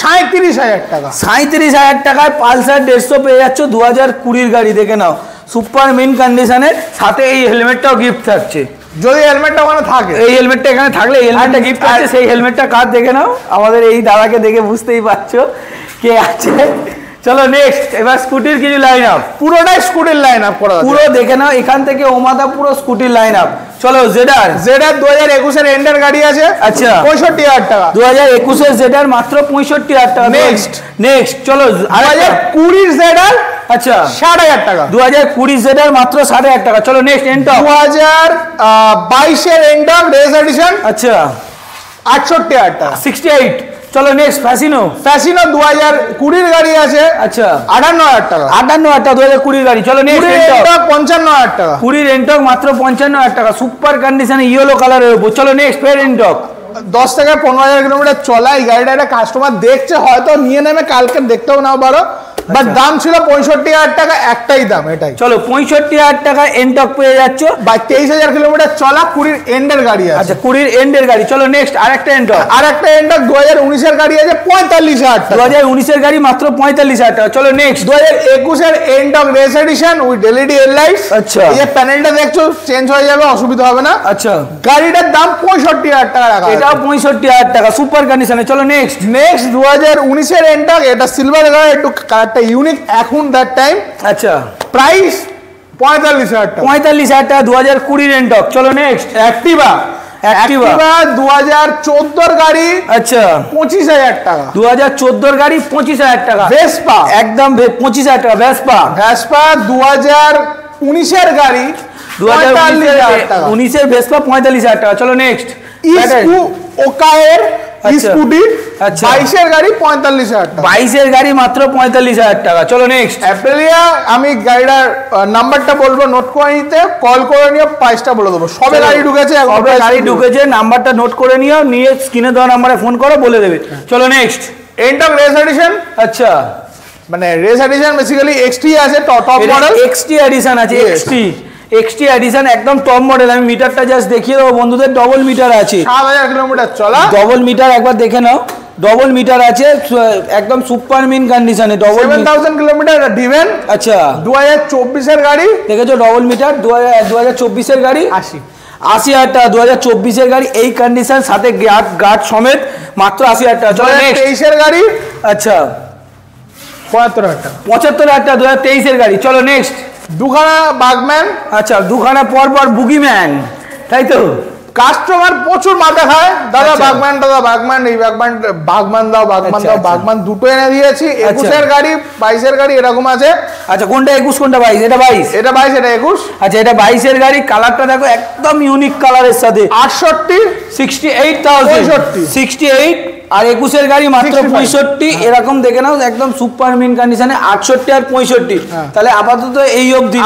37,000 টাকা 37,000 টাকায় পালসার 150 পেয়ে যাচ্ছ 2020 গাড়ি। দেখে নাও সুপার মিন কন্ডিশনের সাথে এই হেলমেটটাও গিফট থাকছে। যদি হেলমেটটা ওখানে থাকে, এই হেলমেটটা এখানে থাকলে হেলমেটটা গিফট আছে। সেই হেলমেটটা কার দেখে নাও, আমাদের এই দাদাকে দেখে বুঝতেই পারছো কে আছে। চলো নেক্সট এবার স্কুটির কিছু লাইন আপ, পুরোটাই স্কুটির লাইন আপ করা পুরো দেখে নাও এখান থেকে ওমাদা পুরো স্কুটির লাইন আপ। চলো জেডার 2021 এর এন্ডার গাড়ি আছে। আচ্ছা 65,000 টাকা 2021 এর জেডার মাত্র 65,000 টাকা। নেক্সট চলো 2020 জেডার আচ্ছা 60,000 টাকা 2020 জেডার মাত্র 60,000 টাকা। চলো নেক্সট এন্টক 2022 এর এন্টক রেস এডিশন আচ্ছা 68,000 টাকা 68। চলো নেক্সট ফ্যাসিনো 2020 গাড়ি আছে। আচ্ছা 58,000 টাকা। 58,000 টাকা 2020 গাড়ি। চলো নেক্সট 55,000 টাকা। 20 রেন্টক মাত্র 55,000 টাকা, সুপার কন্ডিশনে ইয়েলো কালারের উপর। চলো নেক্সট ফের রেন্টক 10 থেকে 15,000 কিলোমিটার চলা এই গাড়িটা একটা কাস্টমার দেখছে, হয়তো নিয়ে নেবে, কালকে দেখতেও নাও পারো, বাট দাম ছিল 65,000 টাকা, একটাই দাম এটাই। চলো 65,000 টাকা এন্টক পেয়ে যাচ্ছ, 23,000 কিলোমিটার চলা, 20 এন্ডের গাড়ি আছে। আচ্ছা 20 এন্ডের গাড়ি। চলো নেক্সট আরেকটা এন্টক 2019 এর গাড়ি আছে 45,000 টাকা। 2019 এর গাড়ি মাত্র 45,000 টাকা। চলো নেক্সট 2021 এর Ntorq race edition with LED headlights. আচ্ছা এই প্যানেলটা দেখছো চেঞ্জ হয়ে যাবে, অসুবিধা হবে না। আচ্ছা গাড়িটার দাম 65,000 টাকা রাখা, এটাও 65,000 টাকা, সুপার কন্ডিশনে। চলো নেক্সট 2019 এর এন্টক, এটা সিলভার কালার, একটু কালারটা ইউনিক এখন দ্যাট টাইম। আচ্ছা প্রাইস 45,000 টাকা। 45,000 টাকা 2020 এন্টক। চলো নেক্সট অ্যাক্টিভা 2014 এর গাড়ি। আচ্ছা 25,000 টাকা। 2014 এর গাড়ি 25,000 টাকা। ভেসপা একদম 25,000 টাকা। ভেসপা 2019 এর গাড়ি 2019 এর ভেসপা 45,000 টাকা। চলো নেক্সট ওকায়ের স্কুটি আচ্ছা 22 এর গাড়ি 45,000 টাকা। 22 এর গাড়ি মাত্র 45,000 টাকা। চলো নেক্সট অ্যাপ্রিলিয়া, আমি গাড়িটার নাম্বারটা বলবো, নোট করে নিতে, কল করে নিও, প্রাইসটা বলে দেবো। সবে গাড়ি ঢুকেছে, সবে গাড়ি ঢুকেছে, নাম্বারটা নোট করে নিও, নিয়ে স্ক্রিনে দেওয়া নাম্বারে ফোন করো, বলে দেবে। চলো নেক্সট এন্টক রেস এডিশন। আচ্ছা মানে রেস এডিশন বেসিক্যালি এক্সটি আছে, টপ মডেল এক্সটি এডিশন আছে। এক্সটি এডিশন একদম টপ মডেল। আমি মিটারটা জাস্ট দেখিয়ে দেবো বন্ধুদের, ডবল মিটার আছে, 7,000 কিলোমিটার চলা, ডবল মিটার একবার দেখে নাও, ডবল মিটার আছে, একদম সুপার মিন কন্ডিশনে, ডবল 7,000 কিলোমিটার ডিভেন। আচ্ছা 2024 এর গাড়ি, দেখেছো ডবল মিটার, 2024 এর গাড়ি 80,000 টাকা। 2024 এর গাড়ি এই কন্ডিশন, সাথে গার্ড সমেত, মাত্র 80,000 টাকা। চলো নেক্সট 2023 এর গাড়ি। আচ্ছা 75,000 টাকা। 75,000 টাকা 2023 এর গাড়ি। চলো নেক্সট দুখানা বাগম্যান। আচ্ছা দুখানা পর পর বুগিম্যান, তাই তো? কাস্টমার প্রচুর মাথা খায়, দাদা বাগম্যান, দাদা বাগম্যান, এই বাগম্যান দাও, বাগম্যান দাও, বাগম্যান দুটো এনে দিয়েছি। 21 এর গাড়ি, 22 এর গাড়ি এরকম আছে। আচ্ছা কোনটা 21 কোনটা 22? এটা 22, এটা 22, এটা 21। আচ্ছা এটা 22 এর গাড়ি, কালারটা দেখো একদম ইউনিক কালারের সাথে। 68 আর 21 এর গাড়ি মাত্র 65। এরকম দেখে নাও, একদম সুপার মিন কন্ডিশনে 68 আর 65। তাহলে আপাতত এই অবধি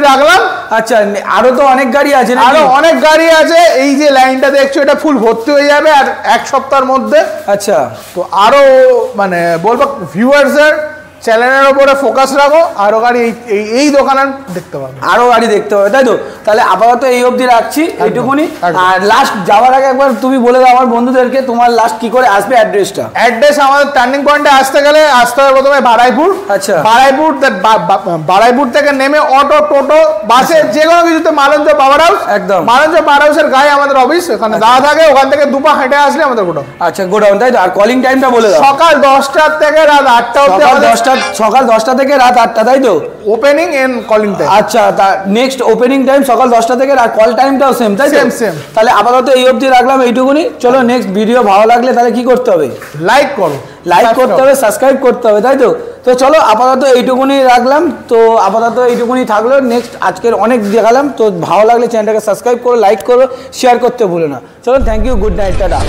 রাখলাম। আচ্ছা আরো তো অনেক গাড়ি আছে, আরো অনেক গাড়ি আছে। এই যে লাইনটা দেখছো এটা ফুল ভর্তি হয়ে যাবে আর এক সপ্তাহের মধ্যে। আচ্ছা তো আরো মানে বলবো ভিউয়ার্সের চ্যানেলের উপরে ফোকাস রাখো, আরো গাড়ি এই দোকানে দেখতে পাবে, আরো গাড়ি দেখতে পাবে, তাই তো? তাহলে আপাতত এই অবধি রাখছি, এইটুকুনি। আর লাস্ট যাওয়ার আগে একবার তুমি বলে দাও আমার বন্ধুদেরকে, তোমার লাস্ট কি করে আসবে অ্যাড্রেসটা। অ্যাড্রেস আমাদের টার্নিং পয়েন্টে আসতে গেলে আসতে হবে প্রথমে বারাইপুর। আচ্ছা বারাইপুর থেকে নেমে অটো, টোটো, বাসে, যে কোনো কিছুতে মালঞ্চ পাওয়ার হাউস, একদম মালঞ্চ পাওয়ার হাউসের গায়ে আমাদের অফিস, ওখানে দাঁড়া থাকে, ওখান থেকে দুপা হেঁটে আসলে আমাদের গোডাউন। আচ্ছা গোডাউন, তাই তো? আর কলিং টাইমটা বলে দাও। সকাল 10টা থেকে রাত 8টা অবধি। সকাল 10টা থেকে রাত 8টা, তাই তো? Opening and calling time. আচ্ছা নেক্সট ওপেনিং টাইম সকাল 10টা থেকে, আর কল টাইমটাও সেম, তাই তো? সেম। তাহলে আপাতত এই অবধি রাখলাম, এইটুকুনি। চলো নেক্সট ভিডিও ভালো লাগলে তাহলে কি করতে হবে? লাইক করো, লাইক করতে হবে, সাবস্ক্রাইব করতে হবে, তাই তো? তো চলো আপাতত এইটুকুনি রাখলাম, তো আপাতত এইটুকুনি থাকলো। নেক্সট আজকের অনেক দেখালাম, তো ভালো লাগলে চ্যানেলটাকে সাবস্ক্রাইব করো, লাইক করো, শেয়ার করতে ভুলো না। চলো thank you, good night, tata.